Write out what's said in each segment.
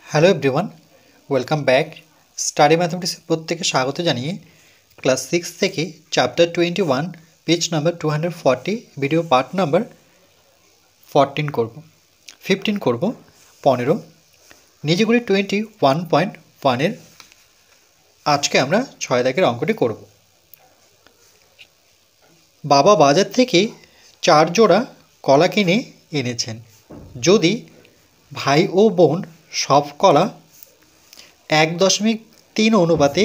Hello everyone, welcome back. Study ম্যাথমেটিক্সে প্রত্যেকে স্বাগত জানিয়ে ক্লাস 6 থেকে chapter 21 page number 240 video part number 15 করব 15 নিজে করে 21.1 আজকে আমরা 6 দাগের অঙ্কটি করব। বাবা বাজার থেকে 4 জোড়া কলা কিনে এনেছেন। যদি ভাই ও বোন সব কলা 1.3 অনুপাতে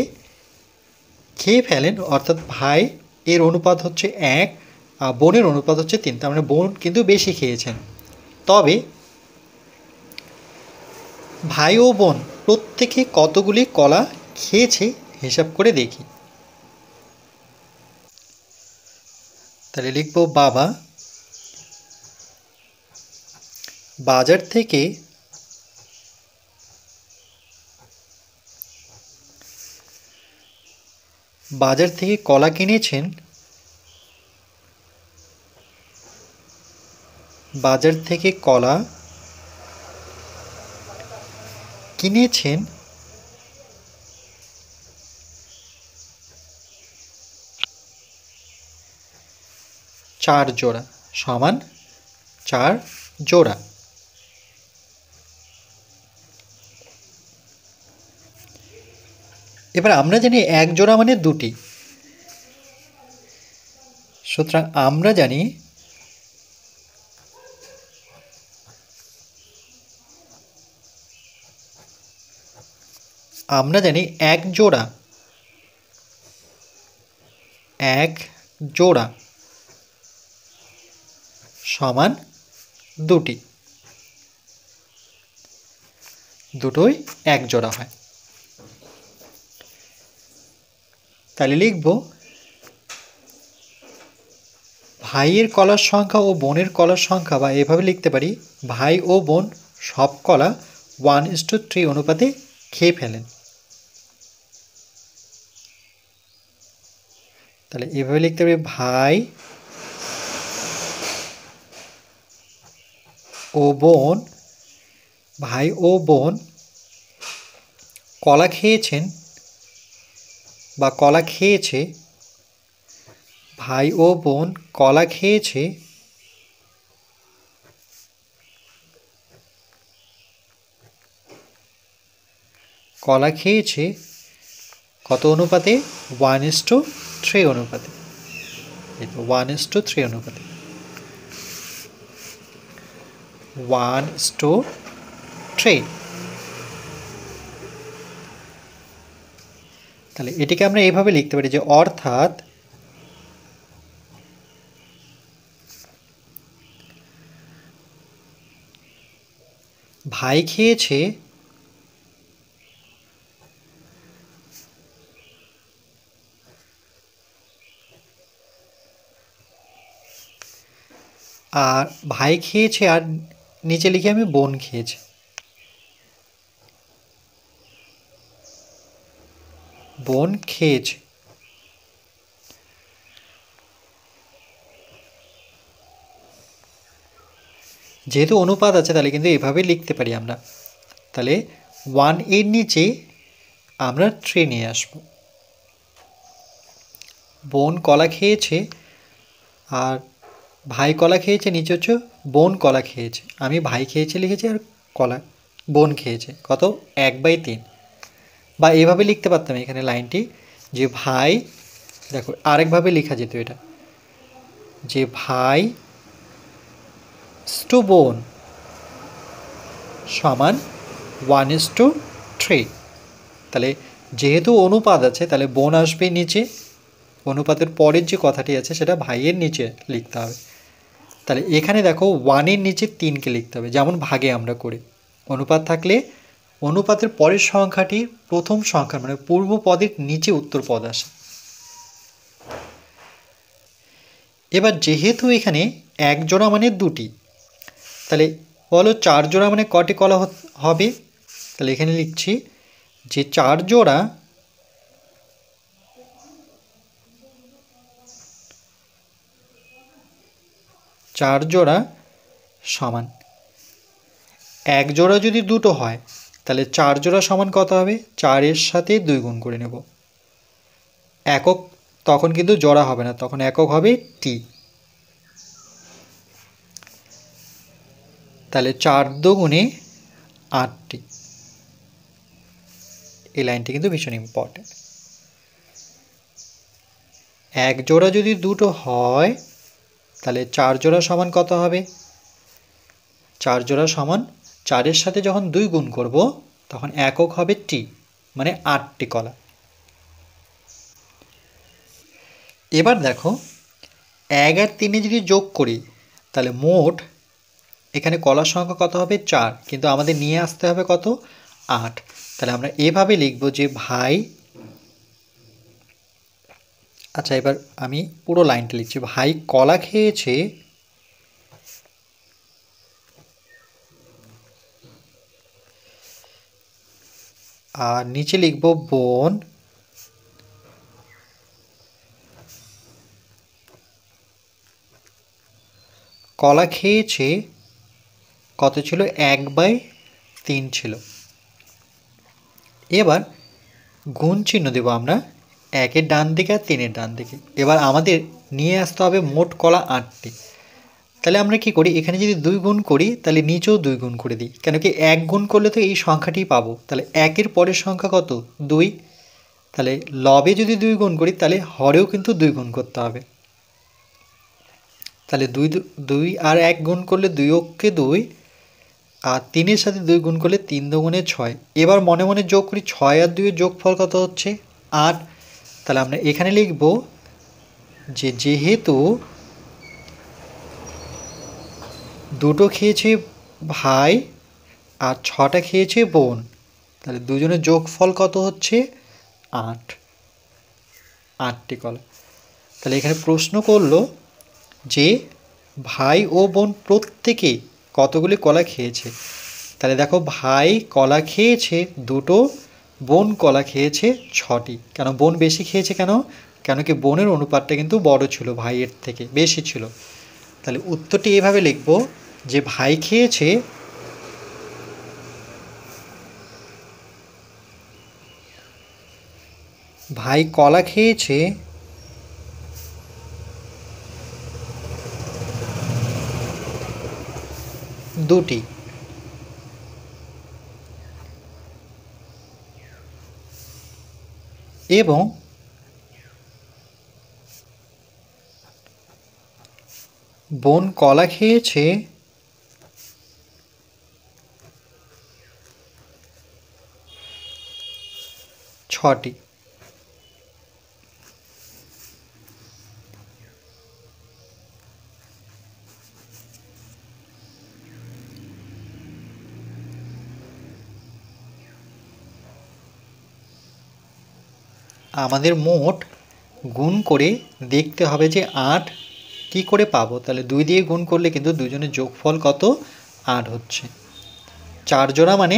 খেয়ে ফেলেন, অর্থাৎ ভাই এর অনুপাত হচ্ছে 1 আর বোনের অনুপাত হচ্ছে 3, তার মানে বোন কিন্তু বেশি খেয়েছেন। তবে ভাই ও বোন প্রত্যেকে কতগুলি কলা খেয়েছে হিসাব করে দেখি। তাহলে লিখব বাবা বাজার থেকে কলা কিনেছেন। বাজার থেকে কলা কিনেছেন 4 জোড়া সমান 4 জোড়া। এবার আমরা জানি 1 জোড়া মানে 2টি, সুতরাং আমরা জানি এক জোড়া সমান 2টি, দুটোই 1 জোড়া হয়। তাহলে লিখব ভাইয়ের কলার সংখ্যা ও বোনের কলার সংখ্যা, বা এভাবে লিখতে পারি ভাই ও বোন সব কলা 1:3 অনুপাতে খেয়ে ফেলেন। তাহলে এভাবে লিখতে পারি ভাই ও বোন কলা খেয়েছেন বা কলা খেয়েছে। ভাই ও বোন কলা খেয়েছে কত অনুপাতে? 1:3 অনুপাতে। 1:3 অনুপাতে 1:3। তাহলে এটিকে আমরা এইভাবে লিখতে পারি যে অর্থাৎ ভাই খেয়েছে আর নিচে লিখে আমি বোন খেয়েছে। যেহেতু অনুপাত আছে তাহলে কিন্তু এভাবে লিখতে পারি আমরা। তাহলে 1 এর নিচে আমরা 3 নিয়ে আসব। বোন কলা খেয়েছে আর ভাই কলা খেয়েছে, নিচে হচ্ছে বোন কলা খেয়েছে। আমি ভাই খেয়েছে লিখেছি আর বোন খেয়েছে কত? 1/3। বা এভাবে লিখতে পারতাম এখানে লাইনটি যে ভাই, দেখো আরেকভাবে লেখা যেত এটা, যে ভাই টু বোন সমান 1:3। তাহলে যেহেতু অনুপাত আছে তাহলে বোন আসবে নিচে, অনুপাতের পরের যে কথাটি আছে সেটা ভাইয়ের নিচে লিখতে হবে। তাহলে এখানে দেখো 1-এর নিচে 3কে লিখতে হবে, যেমন ভাগে আমরা করি। অনুপাত থাকলে অনুপাতের পরের সংখ্যাটি প্রথম সংখ্যা মানে পূর্ব পদের নিচে উত্তর পদ আসে। এবার যেহেতু এখানে 1 জোড়া মানে 2টি, তাহলে বলো 4 জোড়া মানে কটি কলা হবে? তাহলে এখানে লিখছি যে 4 জোড়া সমান 1 জোড়া যদি 2টো হয় তাহলে 4 জোড়া সমান কত হবে? 4 এর সাথে 2 গুণ করে নেব। একক তখন কিন্তু জোড়া হবে না, তখন একক হবে টি। তাহলে 4 দুগুণে 8টি। এই লাইনটি কিন্তু ভীষণ ইম্পর্টেন্ট। এক জোড়া যদি দুটো হয় তাহলে 4 জোড়া সমান কত হবে? 4 জোড়া সমান 4 এর সাথে যখন 2 গুণ করব তখন একক হবে টি, মানে 8টি কলা। এবার দেখো 1 আর 3 যদি যোগ করি তাহলে মোট এখানে কলার সংখ্যা কত হবে? 4, কিন্তু আমাদের নিয়ে আসতে হবে কত? 8। তাহলে আমরা এভাবে লিখব যে ভাই, আচ্ছা এবার আমি পুরো লাইনটা লিখছি। ভাই কলা খেয়েছে আর নিচে লিখব বোন কলা খেয়েছে কত ছিল? 1/3 ছিল। এবার গুণ চিহ্ন দেব আমরা 1-এর ডান দিকে আর 3-এর ডান দিকে। এবার আমাদের নিয়ে আসতে হবে মোট কলা 8টি। তাহলে আমরা কি করি? এখানে যদি 2 গুণ করি তাহলে নিচেও 2 গুণ করে দিই, কেন কি 1 গুণ করলে তো এই সংখ্যাটি পাবো। তাহলে 1-এর পরের সংখ্যা কত? 2। তাহলে লবে যদি 2 গুণ করি তাহলে হরেও কিন্তু 2 গুণ করতে হবে। তাহলে 2 আর 1 গুণ করলে 2 অক্ষে 2, আর 3-এর সাথে 2 গুণ করলে 3 দুগুণে 6। এবার মনে মনে যোগ করি, 6 আর 2-এর যোগফল কত হচ্ছে? 8। তাহলে আমরা এখানে লিখব যে যেহেতু দুটো খেয়েছে ভাই আর 6টা খেয়েছে বোন, তাহলে দুজনের যোগফল কত হচ্ছে? 8, 8টি কলা। তাহলে এখানে প্রশ্ন করলো যে ভাই ও বোন প্রত্যেকে কতগুলি কলা খেয়েছে। তাহলে দেখো ভাই কলা খেয়েছে 2টো, বোন কলা খেয়েছে 6টি। কেন বোন বেশি খেয়েছে? কেন কি বোনের অনুপাতটা কিন্তু বড় ছিল, ভাইয়ের থেকে বেশি ছিল। তাহলে উত্তরটি এভাবে লিখব যে ভাই খেয়েছে ভাই কলা খেয়েছে 2টি, এবং বোন কলা খেয়েছে 6টি। আমাদের মোট গুণ করে দেখতে হবে যে 8 কি করে পাবো। তাহলে 2 দিয়ে গুণ করলে কিন্তু দুজনের যোগফল কত? 8 হচ্ছে। 4 জোড়া মানে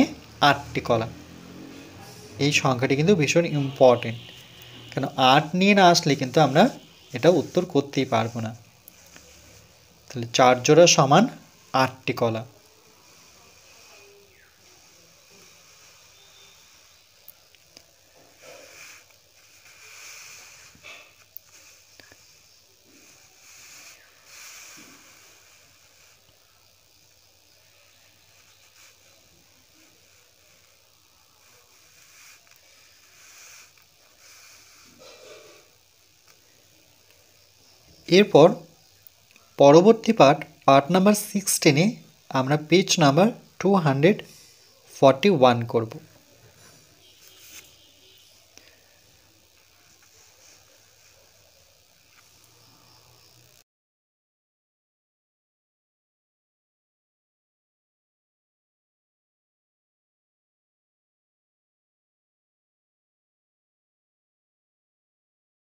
8টি কলা। এই সংখ্যাটি কিন্তু ভীষণ ইম্পর্টেন্ট, কেন 8 নিয়ে না আসলে কিন্তু আমরা এটা উত্তর করতেই পারবো না। তাহলে 4 জোড়া সমান 8টি কলা। এরপর পরবর্তী পার্ট নাম্বার 16-এ আমরা পেজ নাম্বার 241 করব।